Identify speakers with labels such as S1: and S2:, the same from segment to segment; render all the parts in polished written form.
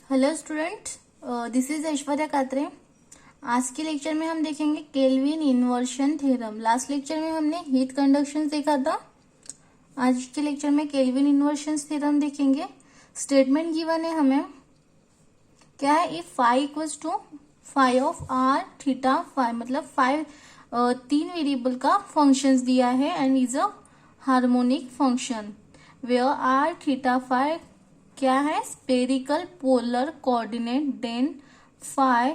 S1: Hello students, this is Aishwarya Katre. आज के lecture में हम देखेंगे kelvin inversion theorem. Last lecture में हमने हीट कंडक्शन देखा था। आज के लेक्चर में केल्विन इन्वर्शन थ्योरम देखेंगे। स्टेटमेंट गिवन है हमें, क्या है, if phi equals to phi of r theta phi, मतलब फाइव तीन वेरिएबल का फंक्शंस दिया है and is a harmonic function where r theta phi क्या है, spherical polar coordinate, then phi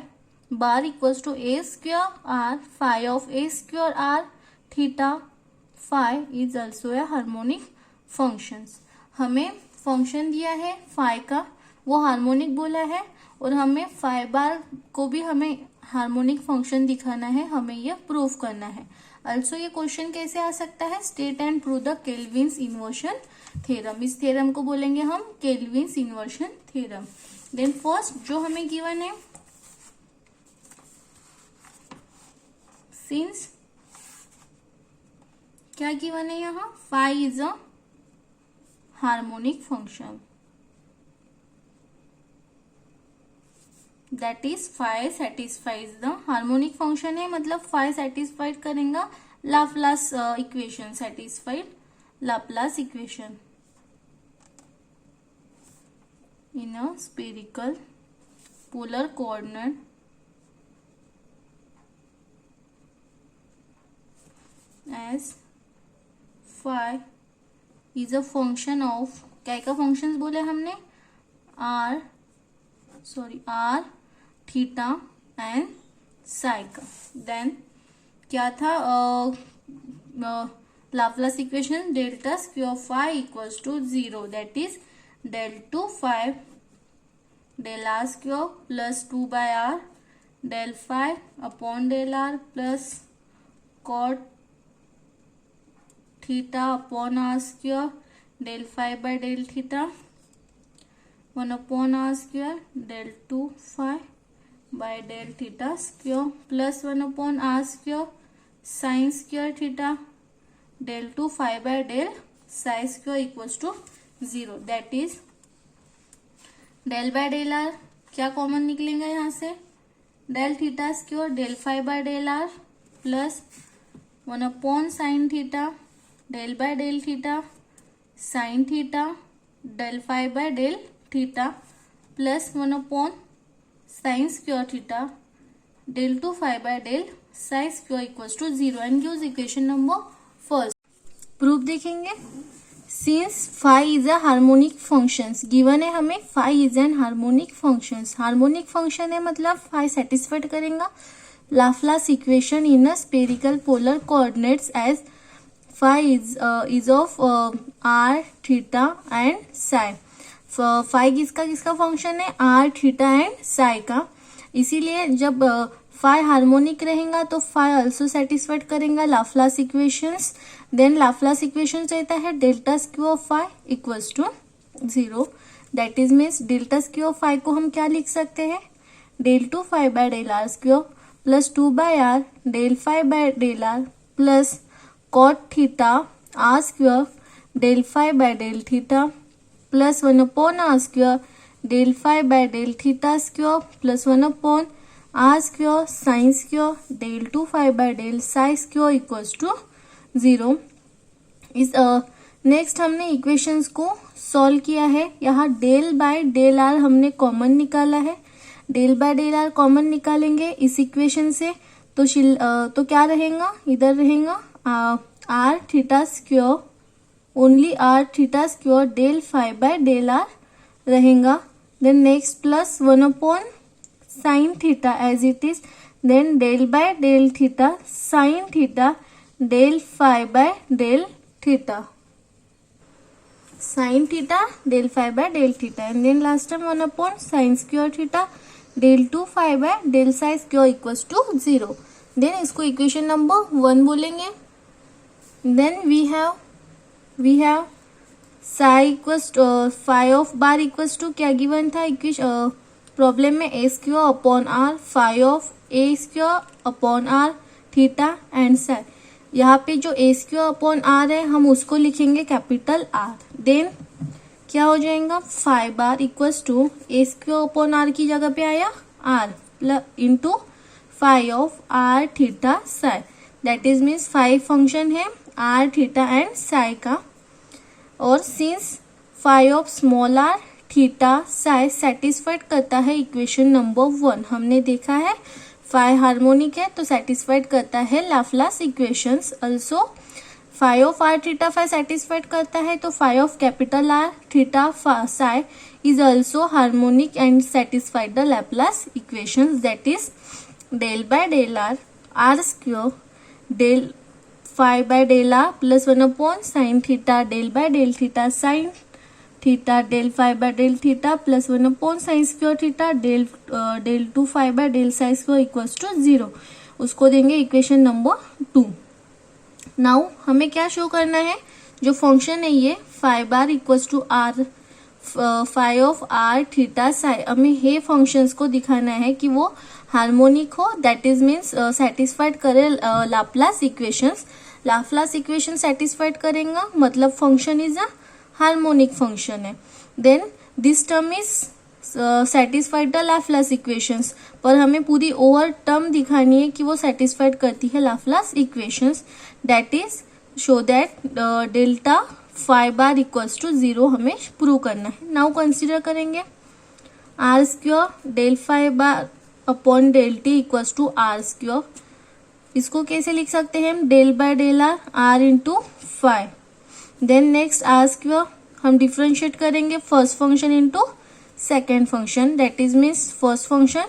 S1: bar equals to a square r, phi of a square r theta phi is also a harmonic functions. हमें function दिया है phi का, वो harmonic बोला है, और हमें फाई बार को भी हमें हार्मोनिक फंक्शन दिखाना है, हमें यह प्रूव करना है। ऑल्सो ये क्वेश्चन कैसे आ सकता है, state and prove the Kelvin's inversion theorem. इस थ्योरम को बोलेंगे हम Kelvin's inversion theorem. Then first जो हमें गिवन है, सिंस क्या गिवन है यहाँ, phi is a harmonic function, that is phi satisfies the harmonic function है, मतलब फाई सेटिस्फाइड करेगा Laplace equation, satisfied Laplace equation in a spherical polar coordinate as phi is a function of, क्या का functions बोले हमने, r theta and psi का। Then क्या था, Laplace equation delta square phi equals to 0, that is del 2 phi del r square plus 2 by r del phi upon del r plus cot theta upon r square del phi by del theta 1 upon r square del 2 phi by del theta square plus 1 upon r square sin square theta del 2 phi by del psi square equals to 0, that is del by del r क्या common निकलेगा यहाँ से, del theta square del phi by del r plus 1 upon sine theta del by del theta sine theta del phi by del theta plus 1 upon sine square theta del 2 phi by del psi square equals to 0 and gives equation number first. Proof देखेंगे, since phi is a harmonic functions, given है हमें phi is an harmonic functions. Harmonic function है मतलब phi satisfied करेगा Laplace equation in a spherical polar coordinates as phi is of r theta and psi. Phi किसका function है, r theta and psi का, इसीलिए जब फाई हार्मोनिक रहेगा तो फाई ऑल्सो सेटिस्फाइड करेगा Laplace equations. Then Laplace equation रहता है delta square phi equals to 0, that is means delta square phi को हम क्या लिख सकते हैं, del 2 phi by del r square plus 2 by r del phi by del r plus cot theta r square del phi by del theta plus 1 upon r square del phi by del theta square plus 1 upon r square sine square del 2 phi by del psi square equals to 0। इस next हमने equations को solve किया है। यहाँ del by del r हमने common निकाला है, del by del r common निकालेंगे इस इक्वेशन से तो क्या रहेगा, इधर रहेगा r theta square, only r theta square del phi by del r रहेगा। Then next plus 1 upon sine theta as it is, then del by del theta sine theta del phi by del theta sine theta del phi by del theta and then last time 1 upon sine square theta del 2 phi by del psi square equals to 0। Then इसको equation number 1 बोलेंगे। Then we have psi equals phi of bar equals to क्या given था equation problem में, a square upon r phi of a square upon r theta and psi. यहाँ पे जो ए square upon are है हम उसको लिखेंगे कैपिटल आर। देन क्या हो जाएगा, phi bar equals to a square upon r की जगह पे आया r plus into phi of r theta psi, that is means phi function है आर थीटा एंड साई का, और since phi of small r theta psi satisfied करता है equation number 1, हमने देखा है फाई हार्मोनिक है तो सेटिस्फाइड करता है Laplace equations, also phi of r theta phi satisfied करता है तो phi of capital r theta psi is also harmonic and satisfied the Laplace equations, that is del by del r square del phi by del r plus 1 upon sine theta del by del theta sine theta del phi by del theta plus 1 upon sine square theta del 2 phi by del sine square equals to 0, उसको देंगे equation number 2। Now हमें क्या show करना है, जो function है ये phi bar equals to r phi of r theta psi, हमें ये फंक्शंस को दिखाना है कि वो हार्मोनिक हो, दैट इज मीन्स सेटिस्फाइड करे Laplace equations, Laplace equation satisfied करेगा मतलब function is a harmonic function है, then this term is satisfied the Laplace equations, पर हमें पूरी ओवर टर्म दिखानी है कि वो सेटिस्फाइड करती है Laplace equations, that is show that delta phi bar equals to 0 हमें प्रूव करना है। नाउ कंसिडर करेंगे r square del phi bar upon del t equals to r square, इसको कैसे लिख सकते हैं हम, del by del r into phi, then next r square हम डिफ्रेंशिएट करेंगे first function into second function, that is means first function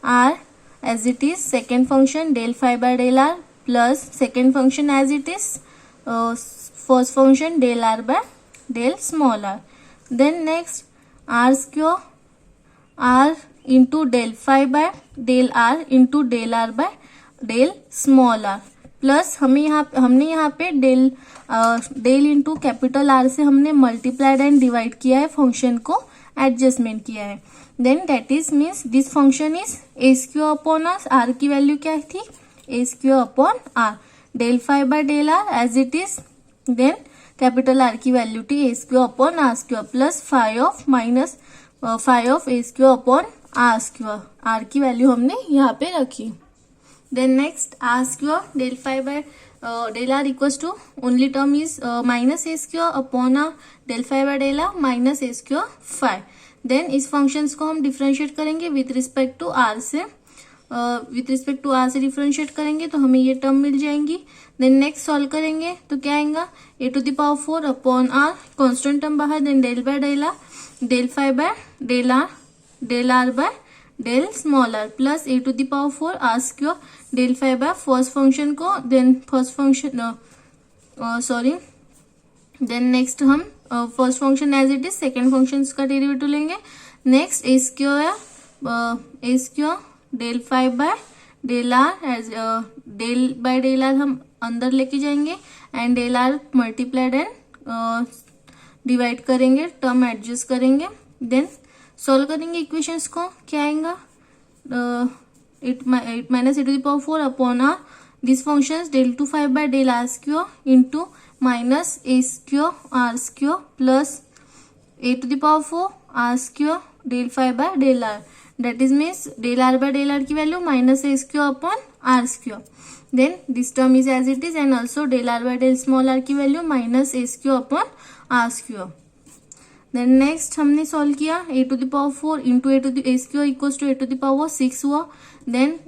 S1: r as it is, second function del phi by del r plus second function as it is first function del r by del small r, then next r square r into del phi by del r into del r by del small r, plus हमने यहाँ पे del into capital R से हमने multiplied and divide किया है, function को adjustment किया है, then that is means this function is a square upon r की वैल्यू क्या थी, a square upon r del phi by del r as it is, then capital R की value थी a square upon r square plus phi of minus phi of a square upon r square, r की value हमने यहाँ पे रखी, then next r square del phi by del r equals to only term is minus a square upon r del phi by del r minus a square phi, then इस functions को हम differentiate करेंगे with respect to r से, differentiate करेंगे तो हमें ये term मिल जाएंगी, देन नेक्स्ट सॉल्व करेंगे तो क्या आएगा a to the power 4 upon r constant term बाहर, then del by del r del phi by del r by del small r plus a to the power 4 r square del phi by first function को, then first function then next हम first function as it is second function का derivative लेंगे, next a square del phi by del r as del by del are हम अंदर लेके जाएंगे and del r multiplied and divide करेंगे, term adjust करेंगे, then solve करेंगे equations को, क्या आएगा 8 minus a to the power 4 upon r this functions del 2 phi by del r square into minus a square r square plus a to the power 4 r square del phi by del r, that is means del r by del r की value minus a square upon r square, then this term is as it is and also del r by del small r की value minus a square upon r square, then next हमने solve किया a to the power 4 into a to the a square equals to a to the power 6 हुआ, देन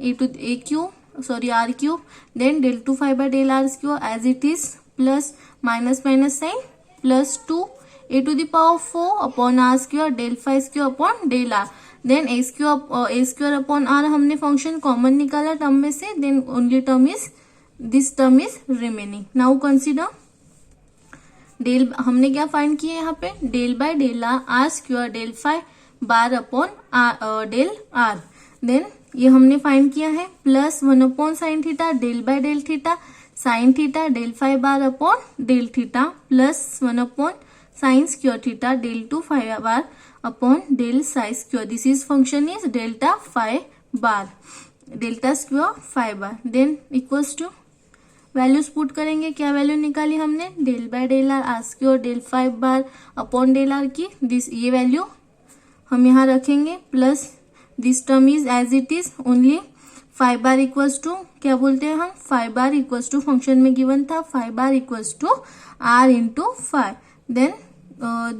S1: r cube, then del 2 phi by del r square as it is plus minus minus sign plus 2 a to the power 4 upon r square del phi square upon del r, then a square upon r हमने function common निकाला term में से, then only term is this term is remaining. Now consider del, हमने क्या find किया यहाँ पे, del by del r square del phi bar upon del r, then ये हमने फाइंड किया है plus 1 upon sine theta del by del theta sine theta del phi bar upon del theta plus 1 upon sine square theta del 2 phi bar upon del psi square, this is function is delta phi bar delta square phi bar, then equals to values put करेंगे, क्या value निकाली हमने, del by del r r square del 5 bar upon del r की, this ये value हम यहाँ रखेंगे, plus this term is as it is only 5 bar equals to, क्या बोलते हैं हम, 5 बार इक्वल्स टू, फंक्शन में गिवन था 5 bar equals to r into 5, then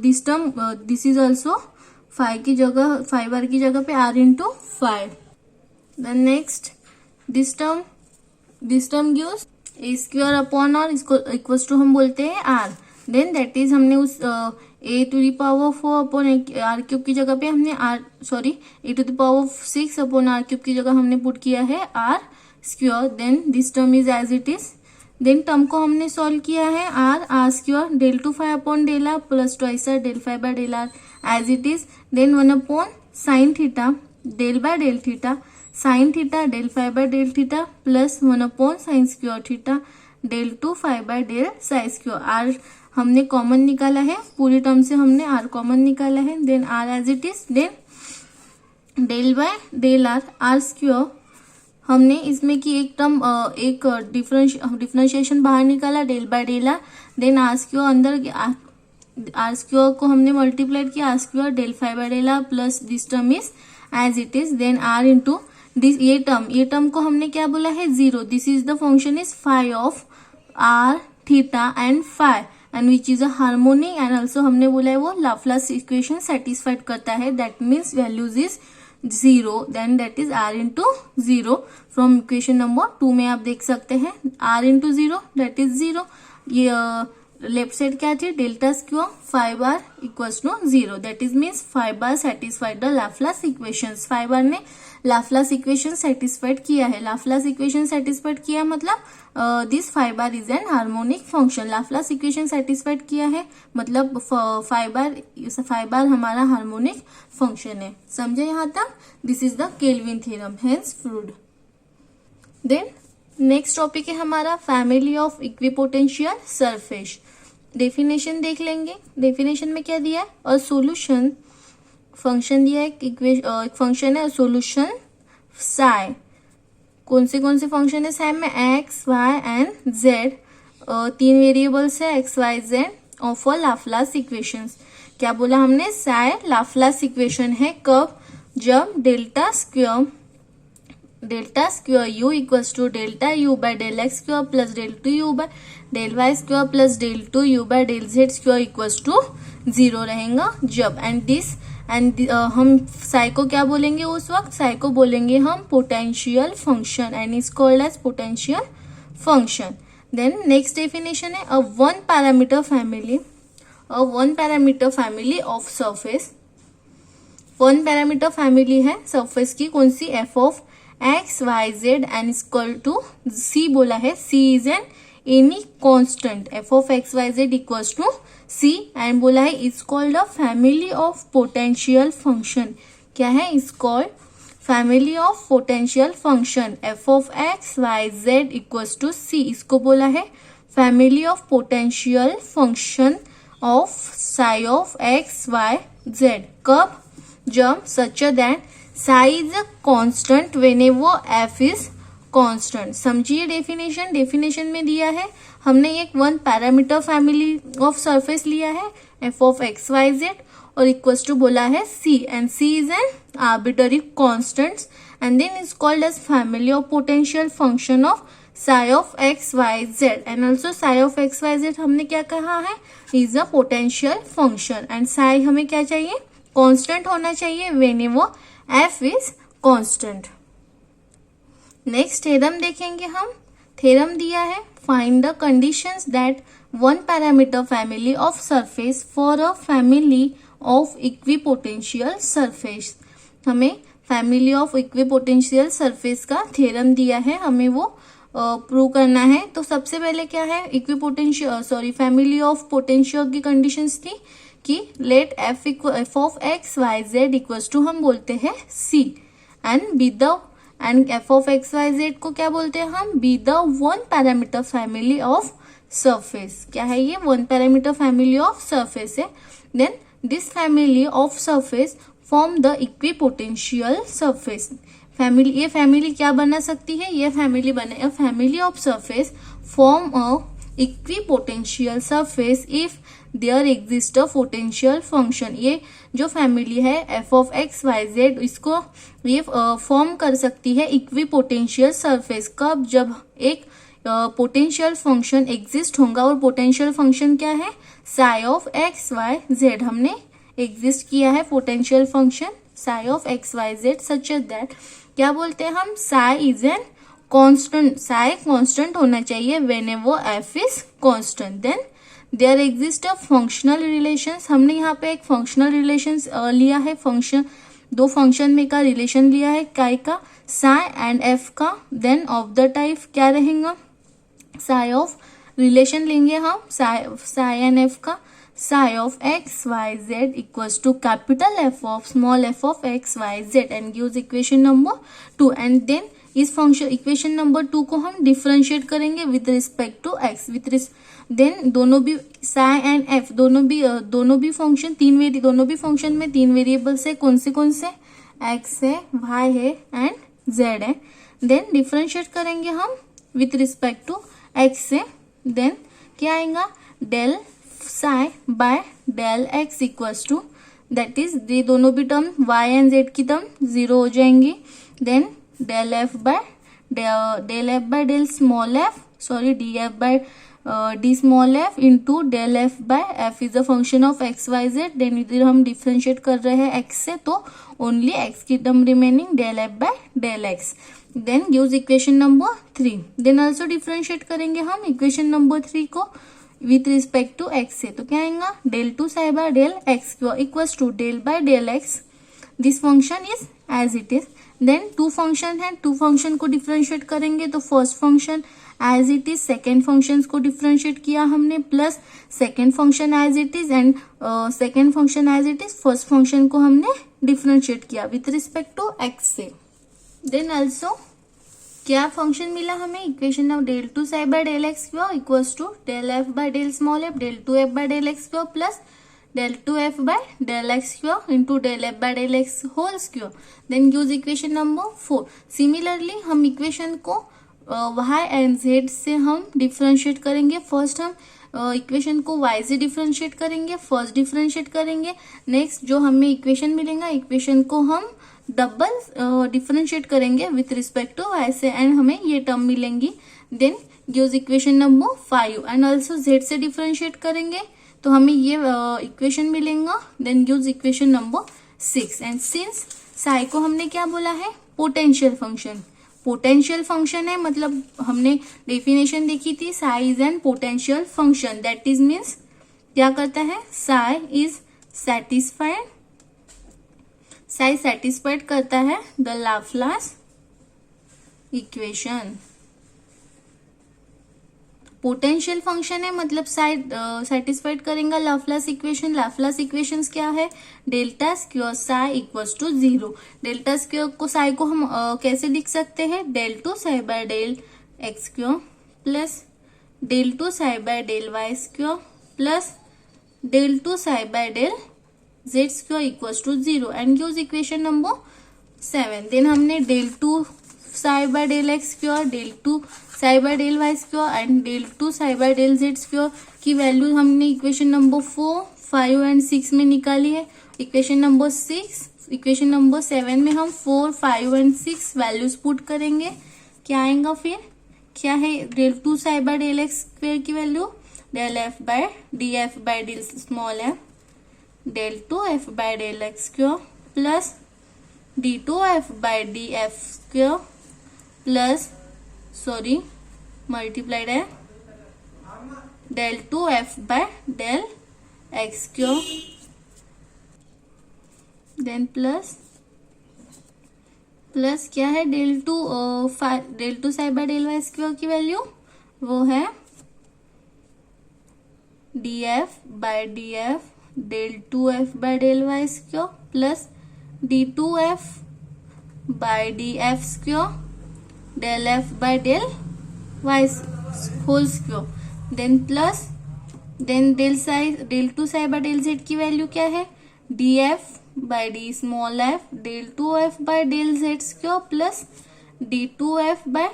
S1: this term this is also 5 की जगह 5 बार की जगह पे r into 5, then next this term gives a square upon r, इसको इक्वल्स टू हम बोलते हैं आर, देन दैट इज हमने उस a to the power 4 upon r cube की जगह पे हमने a to the power 6 upon r cube की जगह हमने पुट किया है r square, then this term is as it is, then term को हमने सॉल्व किया है r square del to 5 upon del r plus twice r del 5 by del r as it is, then 1 upon sine theta del by del theta sine theta del 5 by del theta plus 1 upon sine square theta del to 5 by del sine square, r हमने common निकाला है, पूरी term से हमने are common निकाला है, then r as it is, then del by del r square, हमने इसमें की एक टर्म एक डिफरेंशिएशन बाहर निकाला del by del r, then r square अंदर आर स्क्वायर को हमने मल्टीप्लाइड किया r square del 5 by del r plus this term is as it is, then r into this ये टर्म को हमने क्या बोला है 0, this is the function is phi of r theta and phi and which is a harmonic, and also हमने बोला है वो लाप्लास इक्वेशन सेटिस्फाइड करता है, that means values is 0, then that is r into 0, from equation number 2 में आप देख सकते हैं आर इंटू 0 दैट इज 0, ये लेफ्ट साइड क्या थी delta square 5 bar equals to 0, that is means 5 bar satisfied the Laplace equation, 5 bar ने Laplace equation satisfied किया है, लाप्लास इक्वेशन सेटिस्फाइड किया मतलब this 5 bar is an harmonic function, Laplace equation satisfied किया है मतलब 5 बार हमारा हार्मोनिक फंक्शन है, समझे यहाँ तक, this is the Kelvin theorem hence proved. Then next topic है हमारा family of equipotential surface, definition देख लेंगे, डेफिनेशन में क्या दिया है, और सोल्यूशन फंक्शन दिया है, एक फंक्शन है सोल्यूशन साई, कौन से फंक्शन है साई में x y and z, 3 variables है x Y z of a Laplace equations, क्या बोला हमने साई लाप्लास इक्वेशन है कब, जब delta square u equals to delta u by del x square plus del two u by del Y square plus del two u by del Z square equals to 0 रहेगा जब, and हम साई को क्या बोलेंगे उस वक्त, साई को बोलेंगे हम potential function and is called as potential function. Then next definition है a one parameter family of surface, one parameter family है सरफेस की, कौन सी, F of x Y Z and is equal to C बोला है, C is an any constant, F of x Y Z equals to C, and बोला है is called a family of potential function, क्या है, is called family of potential function, F of x Y Z equals to C, इसको बोला है family of potential function of psi of x Y Z, कब, जब such that psi is a constant whenever F is constant, समझिए definition में दिया है हमने एक one parameter family of surface लिया है F of x Y Z और इक्वल्स टू बोला है C, and C is an arbitrary constants and then is called as family of potential function of psi of x Y Z, and also psi of x Y z हमने क्या कहा है, is a potential function, and psi हमें क्या चाहिए, constant होना चाहिए whenever F is constant. Next theorem देखेंगे हम, थ्योरम दिया है find the conditions that one parameter family of surface for a family of equipotential surface, हमें फैमिली ऑफ इक्विपोटेंशियल सरफेस का थ्योरम दिया है, हमें वो प्रूव करना है। तो सबसे पहले क्या है, इक्विपोटेंशियल फैमिली ऑफ पोटेंशियल की कंडीशंस थी कि let F of x Y Z equals to हम बोलते हैं C, and F of x Y Z को क्या बोलते हैं हम, be the one parameter family of surface, क्या है ये, one parameter family of surface है। Then this family of surface form the equipotential surface, family, ये फैमिली क्या बना सकती है, ये फैमिली बने, family of surface form a equipotential surface if there exists a potential function। ये जो फैमिली है F of x Y z, इसको ये फॉर्म कर सकती है इक्विपोटेंशियल सरफेस। कब? जब एक पोटेंशियल फंक्शन एग्जिस्ट होगा, और पोटेंशियल फंक्शन क्या है? Psi of x Y z. हमने एग्जिस्ट किया है potential function psi of x Y z such that, क्या बोलते हैं हम? Psi is an constant. Psi constant होना चाहिए whenever f is constant. Then there exist a functional relations. हमने यहाँ पे एक फंक्शनल रिलेशंस लिया है, फंक्शन दो फंक्शन में का रिलेशन लिया है, काय का? साई एंड एफ का। देन ऑफ द टाइप क्या रहेगा? साई ऑफ रिलेशन लेंगे हम साई एंड एफ का। Psi of x Y Z equals to capital f of small f of x Y Z and gives equation number 2। And then इस function equation number 2 को हम differentiate करेंगे with respect to x. Then दोनों भी Sai and F दोनों भी function दोनों भी फंक्शन में 3 वेरिएबल्स है। कौन से? एक्स है, वाई है एंड जेड है। देन डिफरेंशिएट करेंगे हम विथ रिस्पेक्ट टू एक्स से। देन क्या आएगा? Del psi by del x equals to, that is ये दोनों भी टर्म वाई एंड जेड की टर्म 0 हो जाएंगी। Then del F by del small f, sorry d F by d small f into del F by f is a function of x Y Z. Then इधर हम differentiate कर रहे हैं x से, तो ओनली एक्स की term remaining del F by del x. Then gives equation number 3। Then also differentiate करेंगे हम इक्वेशन नंबर 3 को विथ रिस्पेक्ट टू एक्स से, तो क्या आएगा? Del two psi by del x equals to del by del x. This function is as it is. Then 2 function है, 2 function को differentiate करेंगे, तो first function as it is, second function को differentiate किया हमने, plus second function as it is and second function as it is, first function को हमने differentiate किया विथ रिस्पेक्ट टू एक्स से। देन ऑल्सो क्या फंक्शन मिला हमें? Equation of del two psi by del x q equals to del F by del small F del two F by del x q plus del 2f by del x cube into del f by del x whole square, then gives equation number 4। Similarly हम equation को y and z से हम differentiate करेंगे। First हम equation को y से differentiate करेंगे, first differentiate करेंगे। नेक्स्ट जो हमें इक्वेशन मिलेगा, इक्वेशन को हम डबल डिफरेंशिएट करेंगे विथ रिस्पेक्ट टू y से, एंड हमें ये टर्म मिलेंगी। Then gives equation number 5 and also z से डिफरेंशिएट करेंगे, तो हमें ये इक्वेशन मिलेगा। Then gives equation number 6। And since psi को हमने क्या बोला है? Potential function. पोटेंशियल फंक्शन है, मतलब हमने डेफिनेशन देखी थी, Sai is N potential function. That is means क्या करता है? Sai is satisfied, Sai satisfied करता है the Laplace equation. Potential function है, मतलब सेटिस्फाइड करेंगे लाप्लास इक्वेशन। लाप्लास इक्वेशंस क्या है? Delta square psi equals to 0। Delta square को साई को हम कैसे लिख सकते हैं? Del two psi by del x square plus del two psi by del Y square plus del two psi by del Z square equals to 0 and gives equation number 7। Then हमने del two psi by del x square, del two psi by del Y square and del two psi by del Z square की value हमने equation number 4, 5 and 6 में निकाली है। Equation number 7 में हम 4, 5 and 6 values put करेंगे। क्या आएगा फिर? क्या है? Del two psi by del x square की value del F by del small F del two F by del x square plus D two F by D F square plus multiplied है del two F by del X cube, then plus क्या है? Del two psi by del Y square की value वो है D F by D F del two F by del Y square plus D two F by D F square del F by del Y whole square. Then plus del two psi by del z की value क्या है? D F by d small F del two F by del Z square plus D two F by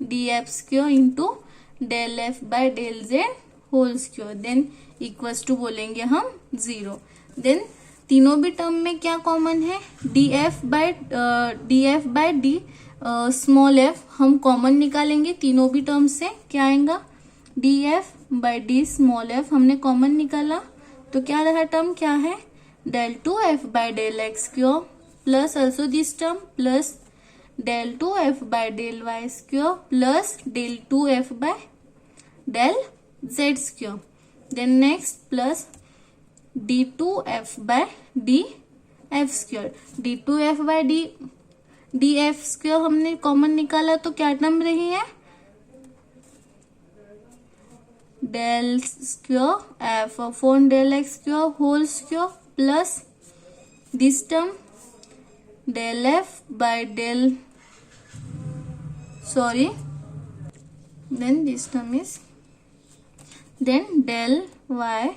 S1: D F square into del F by del Z whole square, then equals to बोलेंगे हम 0। Then तीनों भी term में क्या common है, D F by d small f हम common निकालेंगे तीनों भी टर्म से। क्या आएगा, d F by d small f हमने कॉमन निकाला तो क्या रहा टर्म, क्या है, del two F by del x square plus also this term plus del two F by del Y square plus del two F by del Z square. Then next plus D two F by D F square, d two F by D F square हमने common निकाला तो क्या term रही है, del square f upon del x square whole square plus this term del F by del then this term is then del y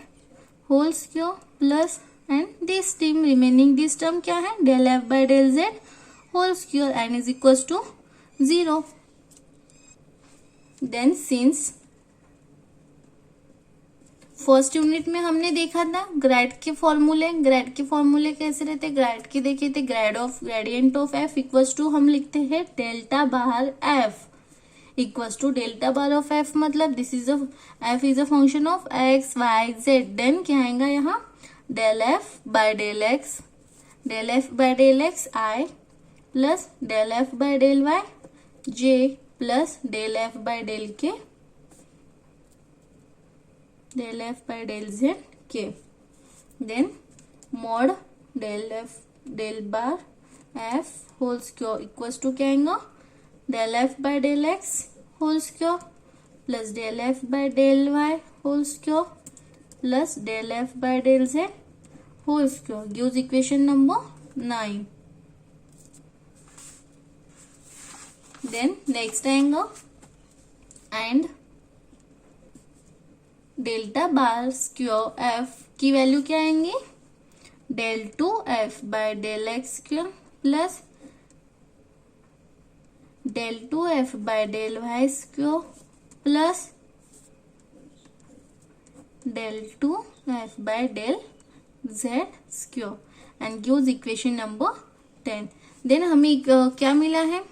S1: whole square plus and this term remaining this term क्या है, del f by del z whole square and is equals to 0। then since first unit में हमने देखा था grade के फॉर्मूले कैसे रहते, ग्रेड के देखे थे, gradient of F equals to हम लिखते हैं delta bar F equals to delta bar of F, मतलब this is F is a function of x Y Z. Then क्या आएगा यहाँ, del F by del X I plus del F by del Y J plus del F by del K del F by del Z K. Then mod del F del bar F whole square equals to क्या आएगा, del F by del X whole square plus del F by del Y whole square plus del F by del Z whole square gives equation number 9। Then next आएगा and delta bar square F की value क्या आएंगी, del two F by del x square plus del two F by del Y square plus del two F by del Z square and gives equation number 10। Then हमें क्या मिला है,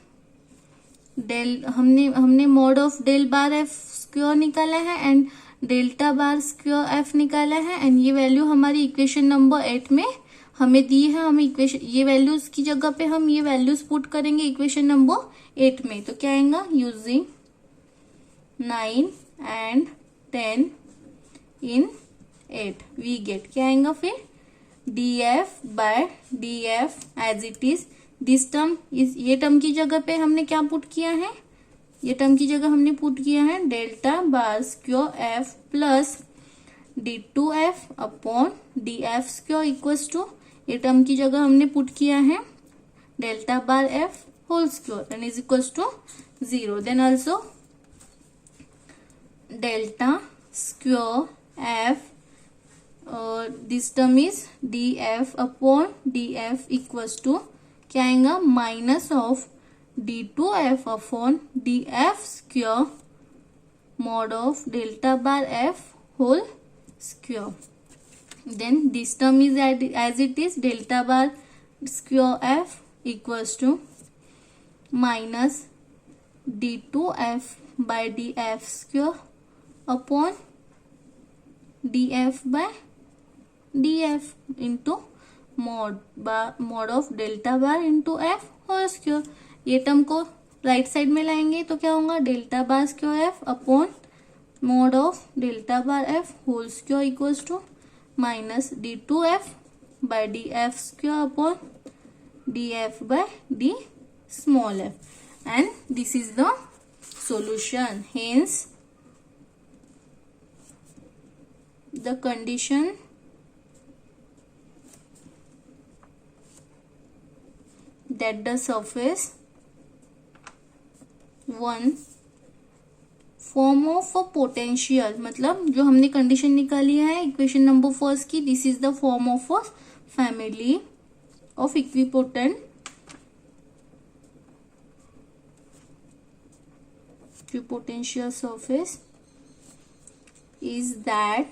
S1: del हमने mod of del bar f square निकाला है and delta bar square f निकाला है and ये वैल्यू हमारी इक्वेशन नंबर 8 में हमें दी है। हम इक्वेशन ये वैल्यूज की जगह पे हम ये वैल्यूज पुट करेंगे इक्वेशन नंबर 8 में, तो क्या आएगा, using 9 and 10 in 8 we get क्या आएगा फिर, d F by D f as it is this term इस ये टर्म की जगह पे हमने क्या पुट किया है, ये टर्म की जगह हमने पुट किया है delta bar square f plus D two f upon d F square equals to ये टर्म की जगह हमने पुट किया है delta bar F whole square and is equals to 0। Then also delta square f this term is d f upon d f equals to क्या आएगा, minus of d two f upon d F square mod of delta bar f whole square. Then this term is as it is delta bar square f equals to minus d2f by df square upon df by df into mod of delta bar into f whole square. ये term को right side में लाएंगे तो क्या होगा, delta bar square f upon mod of delta bar F whole square equals to minus d two F by D F square upon d F by d small f and this is the solution. Hence the condition that the surface one form of potential, मतलब जो हमने condition निकाली है equation number first की, this is the form of a family of equipotent equipotential surface is that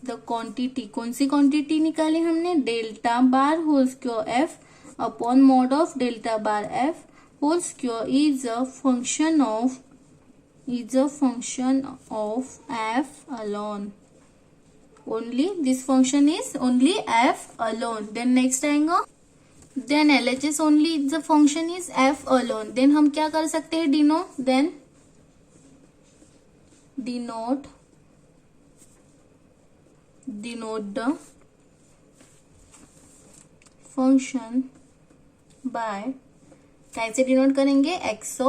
S1: the quantity, कौन सी quantity निकाली हमने, delta bar whole square f upon mod of delta bar F whole square is a function of f alone. Only this function is only f alone. Then next आएगा, then LHS only the function is f alone. Then हम क्या कर सकते हैं, denote the function by, कैसे denote करेंगे, x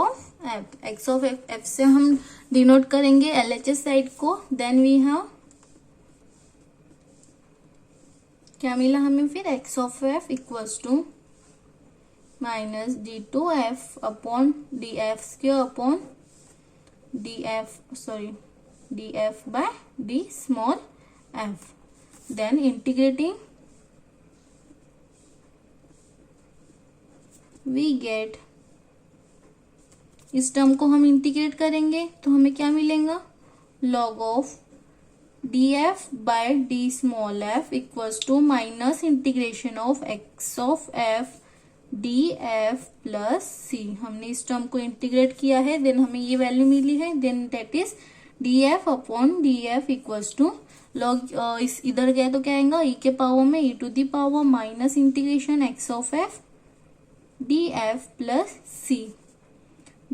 S1: of f से हम डिनोट करेंगे LHS साइड को. देन वी हैव, क्या मिला हमें फिर, x of f equals to minus d2f upon df square upon df by d small f. देन इंटीग्रेटिंग वी गेट, इस टर्म को हम इंटीग्रेट करेंगे तो हमें क्या मिलेगा, log of df by d small f equals to minus integration of x of f df plus c. हमने इस टर्म को इंटीग्रेट किया है, देन हमें ये वैल्यू मिली है, then that is df upon df equals to log, इस इधर गया तो क्या आएगा, e के पावर में e to the power minus integration x of f df plus c.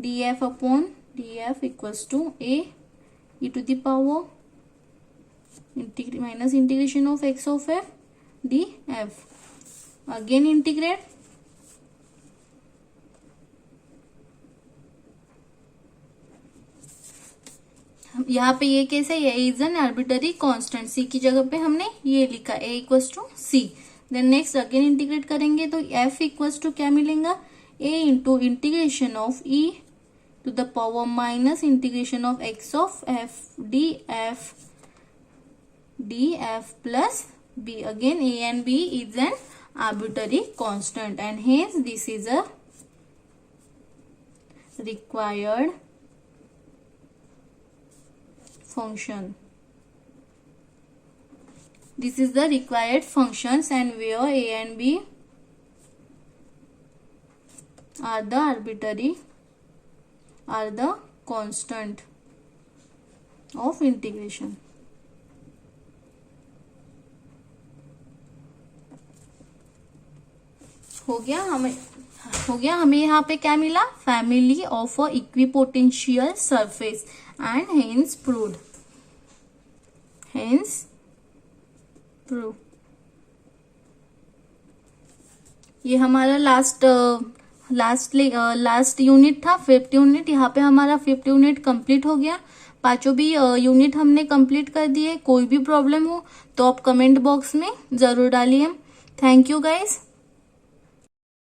S1: df upon df equals to a e to the power minus integration of x of f df. Again integrate, यहाँ पे ये कैसे, ये is an arbitrary constant, c की जगह पे हमने ये लिखा a equals to c. Then next again integrate करेंगे तो f इक्वल्स टू क्या मिलेगा, a into integration of e to the power minus integration of x of f df plus b. Again a and b is an arbitrary constant and hence this is a required function. This is the required functions and where a and b are the constant of integration. हो गया हमें यहाँ पे क्या मिला, family of a equipotential surface and hence proved. ये हमारा last unit था, 5th यूनिट. यहाँ पे हमारा 5th यूनिट कंप्लीट हो गया. पांचों भी यूनिट हमने कंप्लीट कर दिए. कोई भी प्रॉब्लम हो तो आप कमेंट बॉक्स में जरूर डालिए. Thank you guys.